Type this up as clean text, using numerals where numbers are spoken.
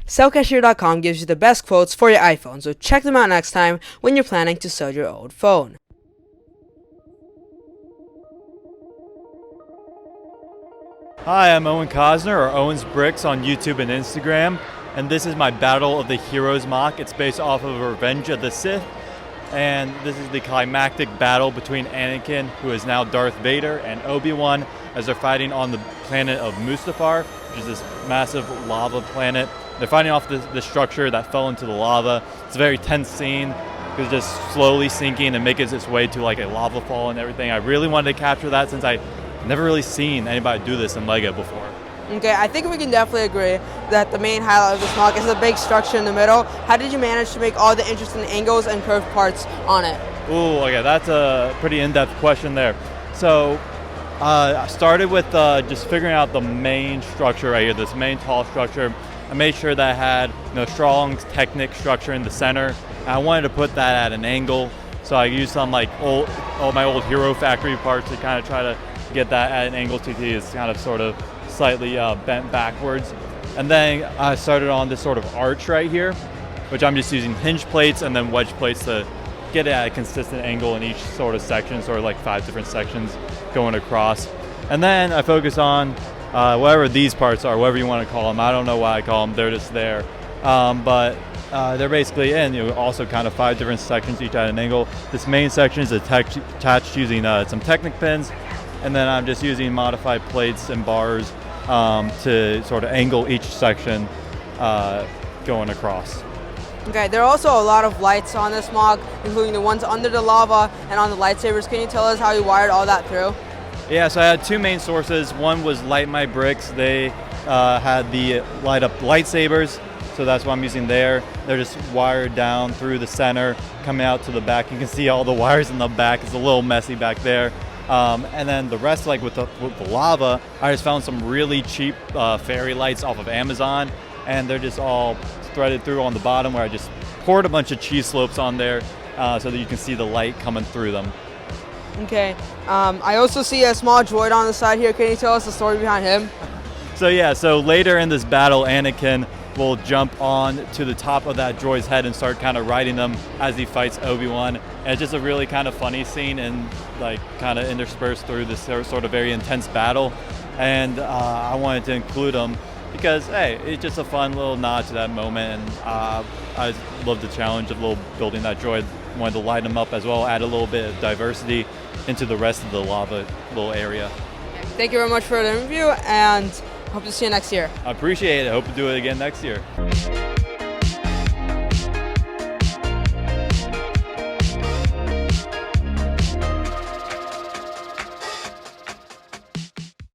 Cellcashier.com gives you the best quotes for your iPhone, so check them out next time when you're planning to sell your old phone. Hi, I'm Owen Cosner, or Owen's Bricks on YouTube and Instagram, and this is my Battle of the Heroes MOC. It's based off of Revenge of the Sith, and this is the climactic battle between Anakin, who is now Darth Vader, and Obi-Wan as they're fighting on the planet of Mustafar, which is this massive lava planet. They're fighting off the structure that fell into the lava. It's a very tense scene. It's just slowly sinking and making its way to like a lava fall and everything. I really wanted to capture that since I never really seen anybody do this in LEGO before. Okay, I think we can definitely agree that the main highlight of this MOC is the big structure in the middle. How did you manage to make all the interesting angles and curved parts on it? Ooh, okay, that's a pretty in-depth question there. So I started with just figuring out the main structure right here, this main tall structure. I made sure that I had strong Technic structure in the center. And I wanted to put that at an angle, so I used some like all my old Hero Factory parts to kind of try to get that at an angle. TT is kind of sort of slightly bent backwards. And then I started on this sort of arch right here, which I'm just using hinge plates and then wedge plates to get it at a consistent angle in each sort of section, sort of like 5 different sections going across. And then I focus on whatever these parts are, whatever you want to call them. I don't know why I call them, they're just there. But they're basically in, also kind of 5 different sections, each at an angle. This main section is attached using some Technic pins, and then I'm just using modified plates and bars to sort of angle each section going across. Okay, there are also a lot of lights on this MOC, including the ones under the lava and on the lightsabers. Can you tell us how you wired all that through? Yeah, so I had 2 main sources. One was Light My Bricks. They had the light up lightsabers, so that's what I'm using there. They're just wired down through the center, coming out to the back. You can see all the wires in the back. It's a little messy back there. And then the rest, like with the lava, I just found some really cheap fairy lights off of Amazon, and they're just all threaded through on the bottom, where I just poured a bunch of cheese slopes on there so that you can see the light coming through them. Okay, I also see a small droid on the side here. Can you tell us the story behind him? So later in this battle, Anakin will jump on to the top of that droid's head and start kind of riding them as he fights Obi-Wan. And it's just a really kind of funny scene and like kind of interspersed through this sort of very intense battle. And I wanted to include him because, hey, it's just a fun little nod to that moment. And I love the challenge of building that droid. Wanted to light him up as well, add a little bit of diversity into the rest of the lava little area. Thank you very much for the interview, and hope to see you next year. I appreciate it. I hope to do it again next year.